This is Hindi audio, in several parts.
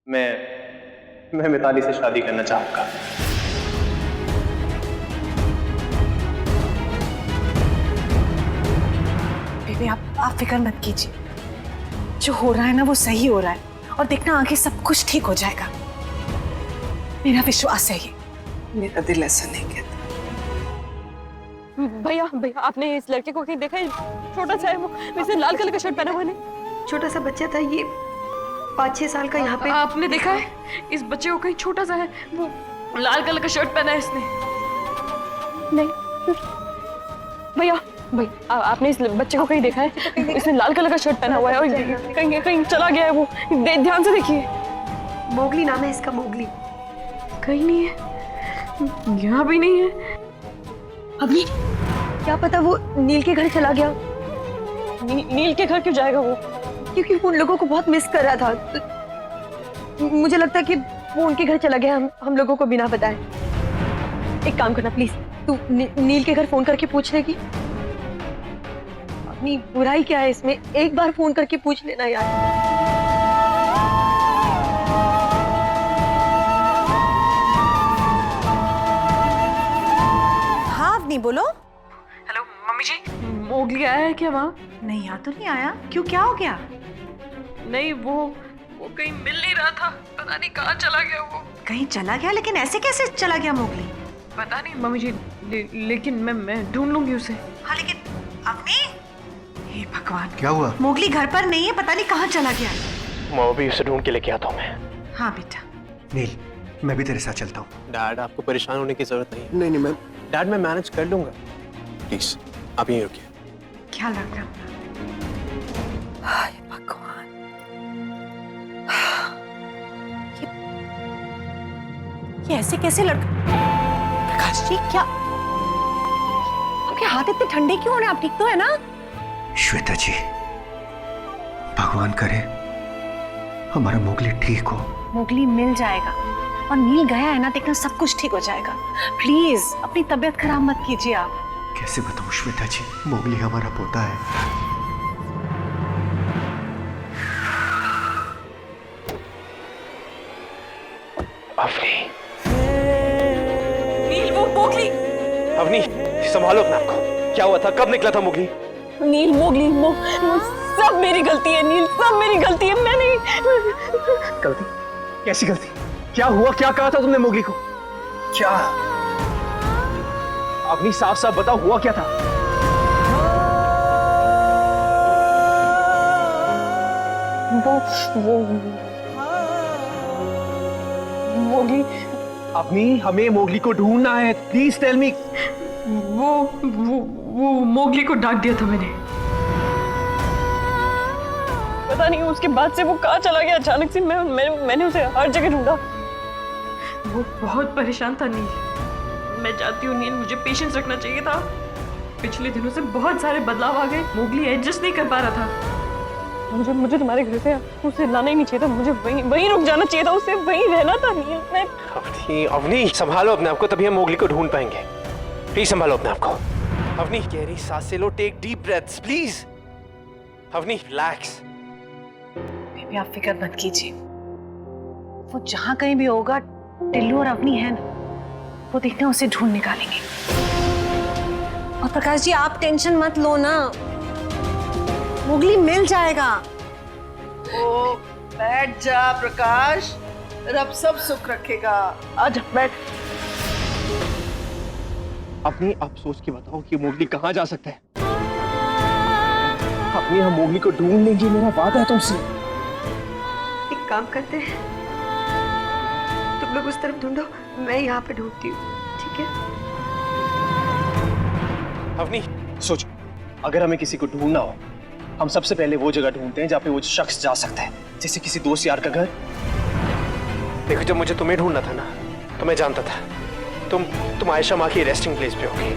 मैं मिताली से शादी करना चाहूंगा। बेबी आप फिक्र मत कीजिए, जो हो रहा है ना वो सही हो रहा है और देखना आगे सब कुछ ठीक हो जाएगा। मेरा विश्वास है ये। मेरा दिल ऐसा नहीं कहता। भैया भैया आपने इस लड़के को कहीं देखा है? छोटा सा है वो, वैसे लाल कलर का शर्ट पहना हुआ है। छोटा सा बच्चा था ये, 5-6 साल का। यहाँ पे आपने देखा है इस बच्चे को? कहीं छोटा सा है वो, लाल कलर का शर्ट पहना है इसने। नहीं भैया भैया आपने इस बच्चे को कहीं देखा है? इसने लाल कलर का शर्ट पहना हुआ है और कहीं कहीं चला गया है वो। ध्यान से देखिए। मोगली नाम है इसका, मोगली। कहीं नहीं है, यहाँ भी नहीं है। अभी क्या पता वो नील के घर चला गया। नील के घर क्यों जाएगा वो? क्योंकि वो उन लोगों को बहुत मिस कर रहा था, तो मुझे लगता है कि वो उनके घर चला गया हम लोगों को बिना बताए। एक काम करना प्लीज, तू नील के घर फोन करके पूछ लेगी। अपनी बुराई क्या है इसमें, एक बार फोन करके पूछ लेना यार। नहीं बोलो। हेलो मम्मी जी, मोगली आया है क्या वहाँ? नहीं यहाँ तो नहीं आया। क्यों, क्या हो गया? नहीं वो कहीं मिल नहीं रहा था, पता नहीं कहाँ चला गया वो। कहीं चला गया? लेकिन ऐसे कैसे चला गया मोगली? पता नहीं मम्मी जी, लेकिन मैं ढूंढ लूंगी उसे। हाँ लेकिन अवनी, हे भगवान, क्या हुआ? मोगली घर पर नहीं है, पता नहीं कहाँ चला गया। मैं भी उसे ढूंढ के लेके आता हूँ मैं। हाँ बेटा। नील, मैं भी तेरे साथ चलता हूँ। डैड आपको परेशान होने की जरूरत नहीं है। नहीं मैं डैड मैं मैनेज कर लूंगा। प्लीज आप यहीं रुकिए। ख्याल रखना अपना। हाय भगवान, ये ऐसे कैसे लड़का? प्रकाश जी क्या आपके हाथ इतने ठंडे क्यों हो रहे हैं? आप ठीक तो है ना? श्वेता जी, भगवान करे हमारा मोगली ठीक हो। मोगली मिल जाएगा और नील गया है ना, देखना सब कुछ ठीक हो जाएगा। प्लीज अपनी तबीयत खराब मत कीजिए आप। कैसे बताऊं श्वेता जी, मोगली हमारा पोता है। अवनी, नील वो मोगली। अवनी संभालो अपने आप को। क्या हुआ था? कब निकला था मोगली? नील मोगली सब मेरी गलती है नील, सब मेरी गलती है। मैं नहीं। गलती? कैसी गलती? क्या हुआ? क्या कहा था तुमने मोगली को? क्या? अवनी साफ साफ बताओ, हुआ क्या था? वो मोगली। अवनी हमें मोगली को ढूंढना है, प्लीज टेल मी। वो मोगली को डांट दिया था मैंने। पता नहीं उसके बाद से वो कहाँ चला गया अचानक से। मैंने उसे हर जगह ढूंढा। वो बहुत परेशान था नील। मैं जानती हूँ नील, मुझे पेशेंस रखना चाहिए था। पिछले दिनों से बहुत सारे बदलाव आ गए। मोगली एडजस्ट नहीं कर पा रहा था। मुझे तुम्हारे घर से उसे लाना ही नहीं चाहिए था। मुझे वहीं रुक जाना चाहिए था, उसे वहीं रहना था नील। मैं अवनी संभालो अपने आप को, तभी हम मोगली को ढूंढ पाएंगे। प्लीज संभालो अपने आप को। अवनी गहरी सांसें लो, take deep breaths please. Avni relax. Baby आप फिक्र मत कीजिए, वो जहां कहीं भी होगा, टिल्लू और अवनी है ना, वो देखना उसे ढूंढ निकालेंगे। और प्रकाश जी आप टेंशन मत लो ना, मोगली मिल जाएगा। ओ बैठ जा प्रकाश, रब सब सुख रखेगा। आजा बैठ। अपनी आप सोच के बताओ कि मोगली कहाँ जा सकता है? अपनी हम मोगली को ढूंढ लेंगे, मेरा वादा है तुमसे। एक काम करते हैं, तुम लोग उस तरफ ढूंढो, मैं यहाँ पे ढूंढती हूँ, ठीक है? अवनी सोचो, अगर हमें किसी को ढूंढना हो, हम सबसे पहले वो जगह ढूंढते हैं जहाँ पे वो शख्स जा सकता है, जैसे किसी दोस्त यार का घर। देखो जब मुझे तुम्हें ढूंढना था ना, तो मैं जानता था तुम आयशा माँ की रेस्टिंग प्लेस पे होगी।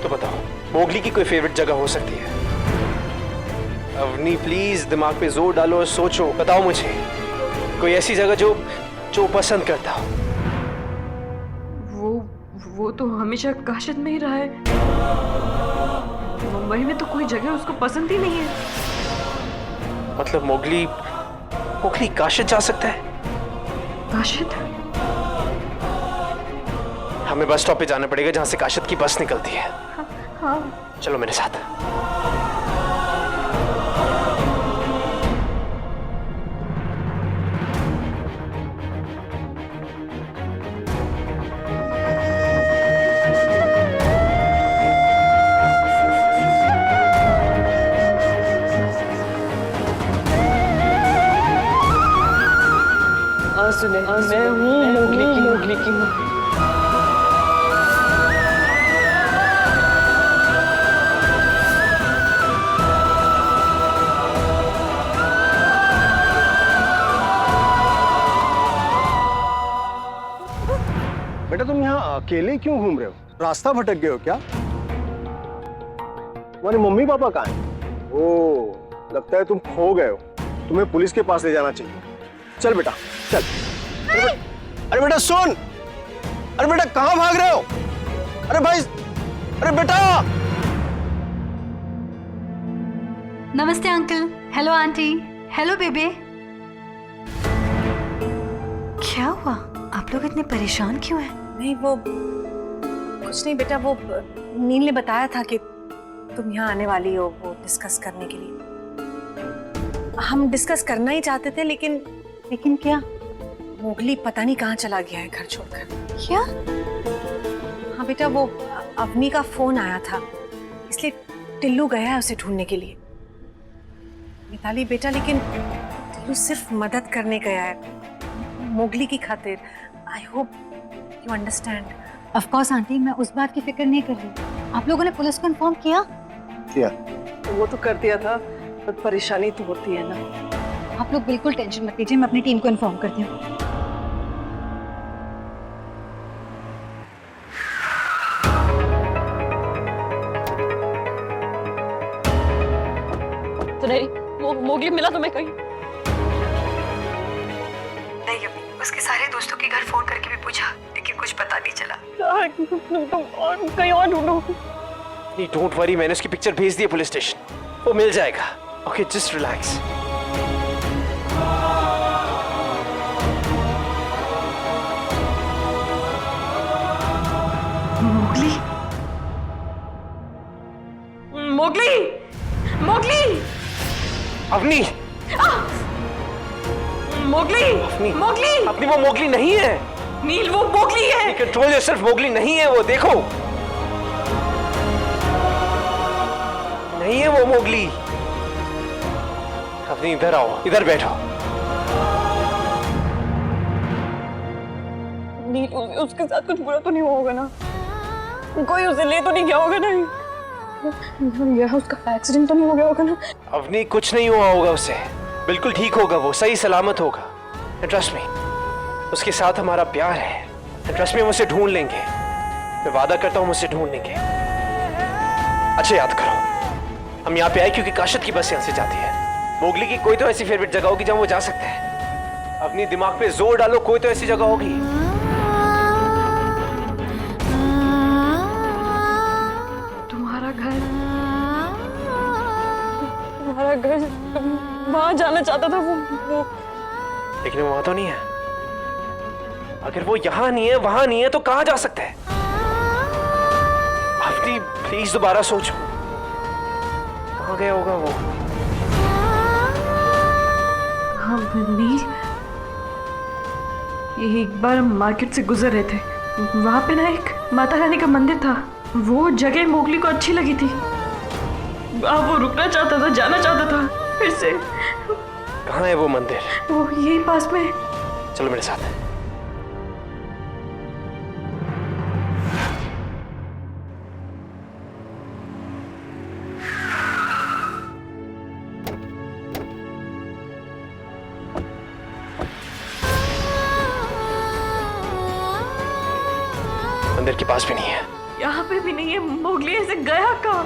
तो बताओ मोगली की कोई फेवरेट जगह हो सकती है? अवनी प्लीज दिमाग पे जोर डालो और सोचो, बताओ मुझे कोई ऐसी जगह जो पसंद करता हो। वो तो हमेशा काशिद में ही रहा है। मुंबई में तो कोई जगह उसको पसंद ही नहीं है। मतलब मोगली मोगली काशिद जा सकता है? काशिद? हमें बस स्टॉप पे जाना पड़ेगा जहां से काशिद की बस निकलती है। हाँ। चलो मेरे साथ। सुने, मैं हूँ मोगली की माँ। बेटा तुम यहाँ अकेले क्यों घूम रहे हो? रास्ता भटक गए हो क्या? तुम्हारे मम्मी पापा कहाँ हैं? ओह, लगता है तुम खो गए हो। तुम्हें पुलिस के पास ले जाना चाहिए। चल बेटा, चल। अरे बेटा सुन! अरे बेटा कहाँ भाग रहे हो? अरे भाई, अरे बेटा! नमस्ते अंकल। Hello aunty. हेलो बेबे। क्या हुआ? आप लोग इतने परेशान क्यों हैं? नहीं वो कुछ नहीं बेटा, वो नील ने बताया था कि तुम यहाँ आने वाली हो वो डिस्कस करने के लिए। हम डिस्कस करना ही चाहते थे लेकिन क्या? मोगली पता नहीं कहाँ चला गया है घर छोड़कर। क्या? हाँ बेटा, वो अवनी का फोन आया था, इसलिए टिल्लू गया है उसे ढूंढने के लिए। मिताली बेटा, लेकिन टिल्लू सिर्फ मदद करने गया है मोगली की खातिर। I hope you understand. Of course aunty, मैं उस बात की फिक्र नहीं कर रही। आप लोगों ने पुलिस को इन्फॉर्म किया? किया। वो तो कर दिया था, पर परेशानी तो होती है ना। आप लोग बिल्कुल टेंशन मत लीजिए, मैं अपनी टीम को इन्फॉर्म करती हूँ। तो नहीं, मोगली मिला तुम्हें कहीं? नहीं अभी उसके सारे दोस्तों के घर फोन करके भी पूछा, लेकिन कुछ पता नहीं चला। तुम कहीं और ढूंढो। नहीं, डोंट वरी, मैंने उसकी पिक्चर भेज दी है पुलिस स्टेशन। वो मिल जाएगा। Okay, just relax. Mowgli, Mowgli, Mowgli, Avni! Mowgli, Avni! Mowgli! अपनी वो मोगली नहीं है। नील, वो मोगली है। कंट्रोल योरसेल्फ, मोगली नहीं है वो, देखो। नहीं है वो मोगली। अवनी इधर आओ, इधर बैठो। नील, उसके साथ कुछ बुरा तो नहीं हुआ होगा ना? कोई उसे ले तो नहीं गया होगा ना? यह उसका एक्सीडेंट तो नहीं हो गया होगा ना? अवनी, कुछ नहीं हुआ होगा उसे। बिल्कुल ठीक होगा, वो सही सलामत होगा। ट्रस्ट मी, उसके साथ हमारा प्यार है। ट्रस्ट मी, हम उसे ढूंढ लेंगे। मैं वादा करता हूँ, हम उसे ढूंढ लेंगे। अच्छा याद करो, हम यहाँ पे आए क्योंकि काशिद की बस यहाँ से जाती है। मोगली की कोई तो ऐसी फेवरेट जगह होगी जहाँ वो जा सकता है। अपनी दिमाग पे जोर डालो, कोई तो ऐसी जगह होगी। तुम्हारा घर, तुम्हारा घर, तुम वहां जाना चाहता था। वो लेकिन वो वहां तो नहीं है। अगर वो यहाँ नहीं है, वहां नहीं है, तो कहाँ जा सकता है? अवनी, प्लीज दोबारा सोचो, कहाँ गया होगा वो? हाँ नील, एक बार हम मार्केट से गुजर रहे थे, वहां पे ना एक माता रानी का मंदिर था। वो जगह मोगली को अच्छी लगी थी। वो रुकना चाहता था, जाना चाहता था फिर से। कहाँ है वो मंदिर? वो यही पास में। चलो मेरे साथ। मंदिर के पास भी नहीं है। यहाँ पे भी नहीं है। मोगली ऐसे गया कहाँ?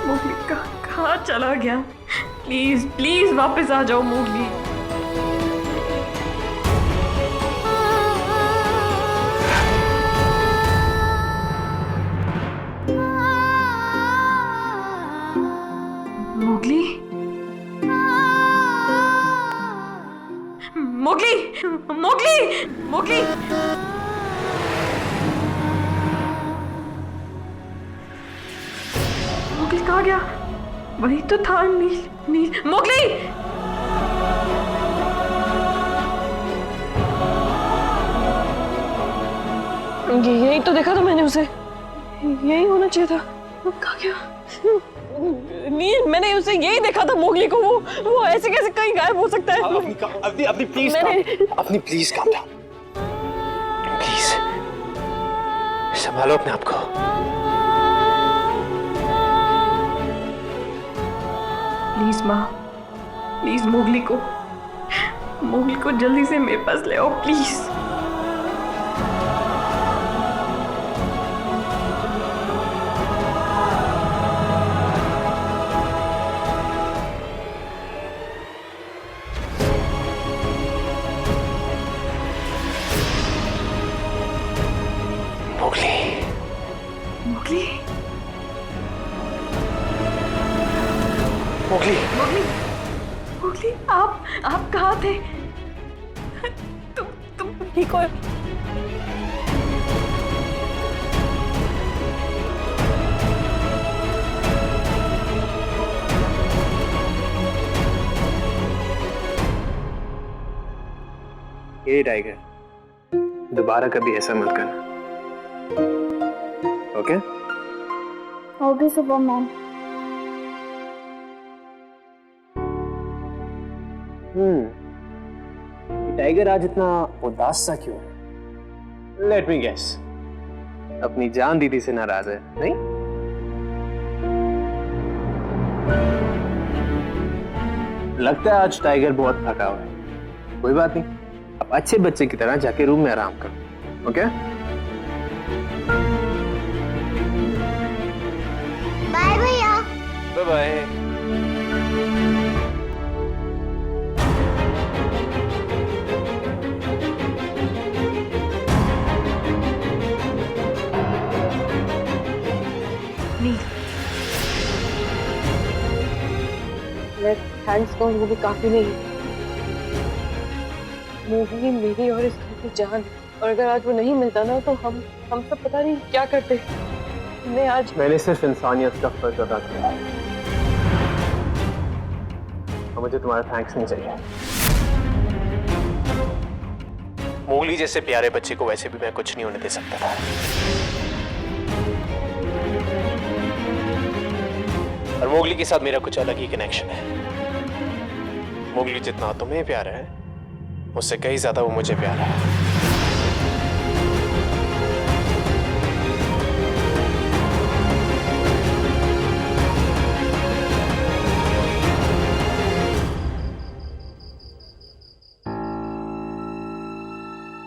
मोगली कहाँ चला गया? प्लीज प्लीज वापस आ जाओ Mowgli. Mowgli, Mowgli Mowgli Mowgli Mowgli कहाँ गया? वही तो था। नील नील मोगली यही तो देखा था मैंने उसे, यही होना चाहिए था। कहाँ गया? नील मैंने उसे यही देखा था मोगली को। वो ऐसे कैसे कहीं गायब हो सकता है? अपनी प्लीज अपनी प्लीज काम डाउन, प्लीज संभालो अपने आप को। प्लीज माँ, प्लीज मोगली को जल्दी से मेरे पास ले आओ प्लीज। मोगली मोगली आप कहाँ थे? तुम ठीक हो? ये टाइगर, दोबारा कभी ऐसा मत करना, ओके? Okay Superman. टाइगर आज इतना उदास सा क्यों है? लेट मी गेस, अपनी जान दीदी से नाराज है, नहीं? लगता है आज टाइगर बहुत थका हुआ है। कोई बात नहीं, अब अच्छे बच्चे की तरह जाके रूम में आराम करो, ओके? बाय भैया। Bye bye. मैं थैंक्स कहूँ वो भी काफी नहीं। मोगली मेरी और इस घर की जान, और अगर आज वो नहीं मिलता ना तो हम सब पता नहीं क्या करते। मैंने सिर्फ इंसानियत का फर्ज अदा किया और मुझे तुम्हारा थैंक्स नहीं चाहिए। मोगली जैसे प्यारे बच्चे को वैसे भी मैं कुछ नहीं होने दे सकता था, और मोगली के साथ मेरा कुछ अलग ही कनेक्शन है। मोगली जितना तुम्हें प्यारा है, उससे कहीं ज्यादा वो मुझे प्यारा है।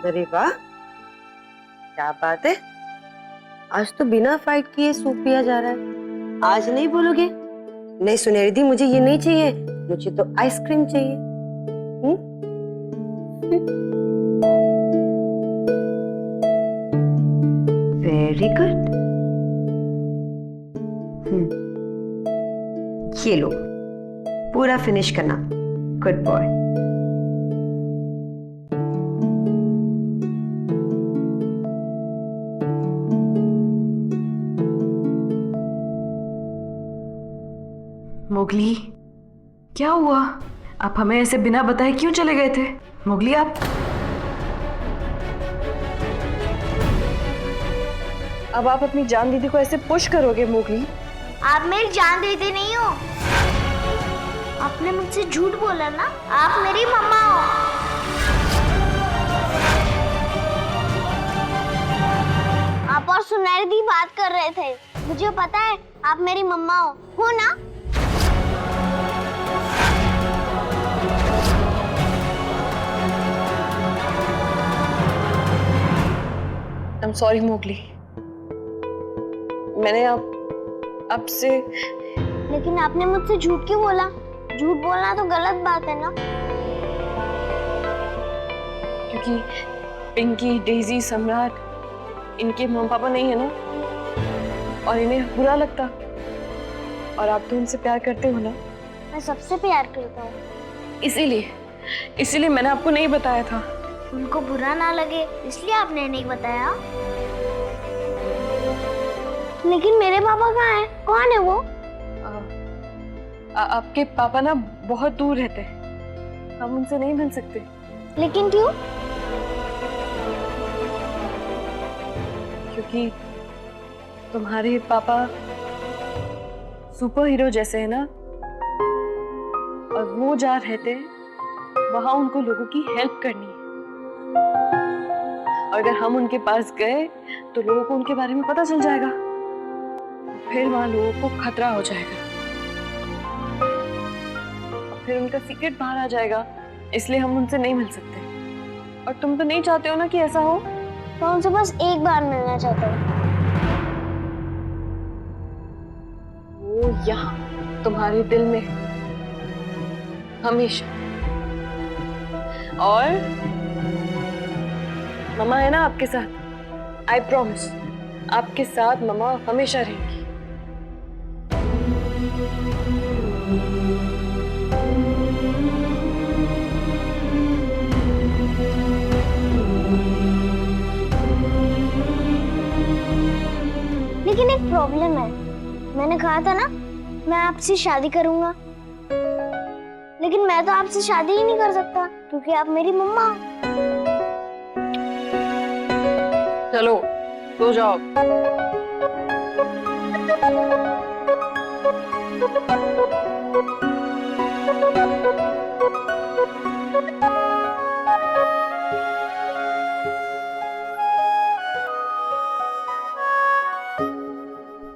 अरे वाह, क्या बात है, आज तो बिना फाइट किए सूप पिया जा रहा है। आज नहीं बोलोगे? नहीं सुनहरी दी, मुझे ये नहीं चाहिए, मुझे तो आइसक्रीम चाहिए। Very good. ये लो, पूरा फिनिश करना। Good boy. मोगली, क्या हुआ? आप हमें ऐसे बिना बताए क्यों चले गए थे? मोगली आप अब आप अपनी जान दीदी को ऐसे पुश करोगे? मोगली, आप मेरी जान दीदी नहीं हो। आपने मुझसे झूठ बोला ना, आप मेरी मम्मा हो। आप और सुनहरी दी बात कर रहे थे, मुझे पता है आप मेरी मम्मा हो ना? I'm sorry मोगली, मैंने आपसे। लेकिन आपने मुझसे झूठ क्यों बोला? झूठ बोलना तो गलत बात है ना? क्योंकि पिंकी, डेजी, सम्राट इनके मम्मी पापा नहीं है ना, और इन्हें बुरा लगता। और आप तो उनसे प्यार करते हो ना? मैं सबसे प्यार करता हूँ। इसीलिए इसीलिए मैंने आपको नहीं बताया था। उनको बुरा ना लगे इसलिए आपने नहीं बताया। लेकिन मेरे पापा कहाँ हैं? कौन है वो? आपके पापा ना बहुत दूर रहते हैं, हम उनसे नहीं मिल सकते। लेकिन क्यों? क्योंकि तुम्हारे पापा सुपर हीरो जैसे हैं ना, और वो जहाँ रहते हैं वहां उनको लोगों की हेल्प करनी है। अगर हम उनके पास गए तो लोगों को उनके बारे में पता चल जाएगा, फिर वहां लोगों को खतरा हो जाएगा, फिर उनका सीक्रेट बाहर आ जाएगा। इसलिए हम उनसे नहीं मिल सकते। और तुम तो नहीं चाहते हो ना कि ऐसा हो। मैं उनसे बस एक बार मिलना चाहता हूँ। वो यहाँ तुम्हारे दिल में हमेशा। और मम्मा है ना आपके साथ। आई प्रॉमिस आपके साथ मम्मा हमेशा रहेंगी। लेकिन एक प्रॉब्लम है। मैंने कहा था ना मैं आपसे शादी करूंगा, लेकिन मैं तो आपसे शादी ही नहीं कर सकता क्योंकि आप मेरी मम्मा हो। चलो सो जाओ।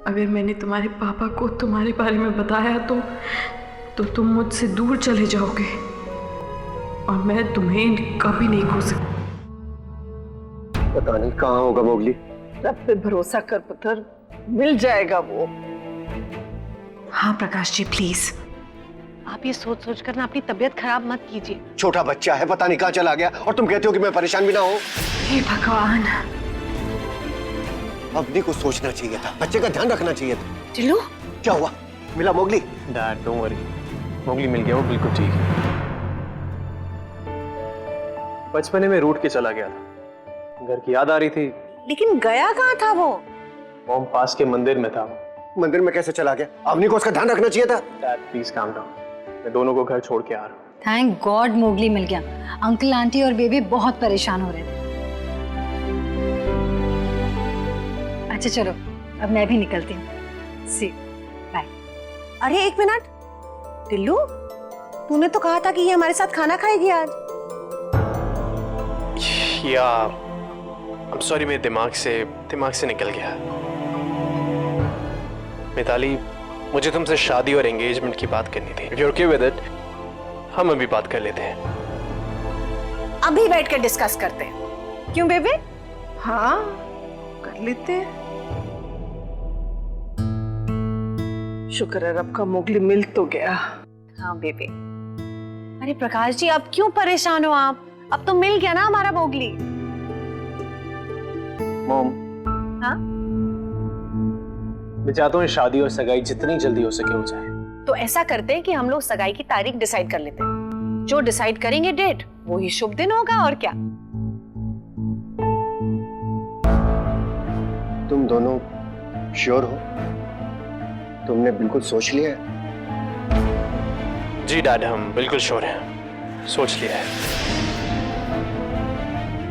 अगर मैंने तुम्हारे पापा को तुम्हारे बारे में बताया तो तुम मुझसे दूर चले जाओगे और मैं तुम्हें कभी नहीं खो सकती। पता नहीं कहाँ होगा मोगली। रब पे भरोसा कर पुत्र, मिल जाएगा वो। हाँ प्रकाश जी प्लीज, आप ये सोच सोच कर ना अपनी तबीयत खराब मत कीजिए। छोटा बच्चा है, पता नहीं कहाँ चला गया, और तुम कहते हो कि मैं परेशान भी ना हूँ। हे भगवान। अवनी को सोचना चाहिए था, बच्चे का ध्यान रखना चाहिए था। टिल्लू क्या हुआ? मिला Mowgli? Dad don't worry, Mowgli मिल गया, वो बिल्कुल ठीक है। बचपने में रूठ के चला गया था, घर की याद आ रही थी। लेकिन गया कहाँ था वो? मॉम पास के मंदिर में था। मंदिर में कैसे चला गया? अवनी को उसका ध्यान रखना चाहिए था। डैड प्लीज काम डाउन, मैं दोनों को घर छोड़ के आ रहा हूँ। थैंक गॉड मोगली मिल गया। अंकल आंटी और बेबी बहुत परेशान हो रहे थे। अच्छा चलो अब मैं भी निकलती हूँ। सी बाय। अरे एक मिनट टिल्लू, तूने तो कहा था कि ये हमारे साथ खाना खाएगी आज। या I'm sorry, मेरे दिमाग से निकल गया। मिताली, मुझे तुमसे शादी और एंगेजमेंट की बात करनी थी। If you're okay with it, हम अभी बात कर लेते हैं। अभी बैठ कर डिस्कस करते हैं, क्यों बेबी? हाँ कर लेते हैं। शुक्र है रब का, मोगली मिल तो गया। हाँ बेबी। अरे प्रकाश जी अब क्यों परेशान हो आप? अब तो मिल गया ना हमारा मोगली। मॉम, हाँ? मैं चाहता हूँ शादी और सगाई जितनी जल्दी हो सके हो जाए। तो ऐसा करते हैं कि हम लोग सगाई की तारीख डिसाइड कर लेते हैं। जो डिसाइड करेंगे डेट, वो ही शुभ दिन होगा, और क्या। तुम दोनों श्योर हो? तुमने बिल्कुल सोच लिया है? जी डैड, हम बिल्कुल श्योर हैं, सोच लिया है।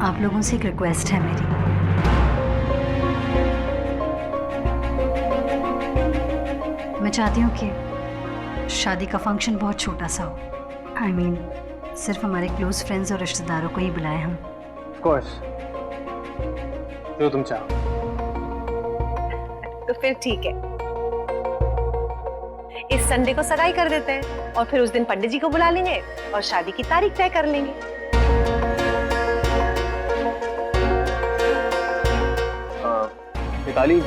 आप लोगों से एक रिक्वेस्ट है मेरी। मैं चाहती हूँ कि शादी का फंक्शन बहुत छोटा सा हो। आई मीन सिर्फ हमारे क्लोज फ्रेंड्स और रिश्तेदारों को ही बुलाए हम। ऑफ कोर्स, जो तुम चाहो। तो फिर ठीक है, इस संडे को सगाई कर देते हैं और फिर उस दिन पंडित जी को बुला लेंगे और शादी की तारीख तय कर लेंगे। मिताली,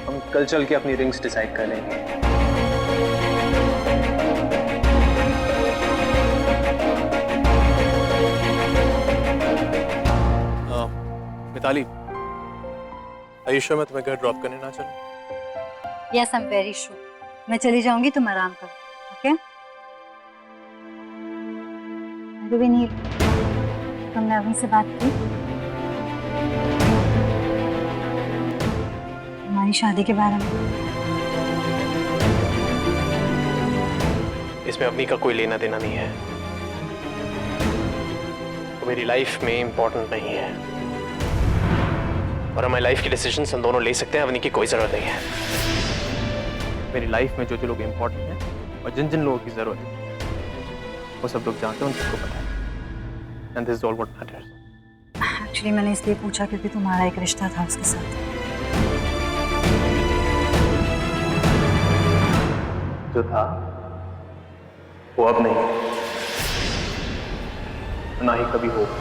हम कल चल के अपनी रिंग्स डिसाइड कर लेंगे। मिताली, आयुष्या मैं तुम्हें घर ड्रॉप करने ना चलूं? Yes I am very sure. मैं चली जाऊंगी, तुम आराम करो। ओके अभी भी नील, तुमने अभी से बात की हमारी शादी के बारे में? इसमें अवनी का कोई लेना देना नहीं है। वो मेरी लाइफ में इंपॉर्टेंट नहीं है और हमारी लाइफ के डिसीजंस हम दोनों ले सकते हैं। अवनी की कोई जरूरत नहीं है। मेरी लाइफ में जो जो लोग इंपॉर्टेंट हैं और जिन जिन लोगों की जरूरत है वो सब लोग जानते हैं, उन सबको पता है। And this is all what matters. Actually मैंने इसलिए पूछा क्योंकि तुम्हारा एक रिश्ता था उसके साथ। जो था वो अब नहीं है, ना ही कभी होगा।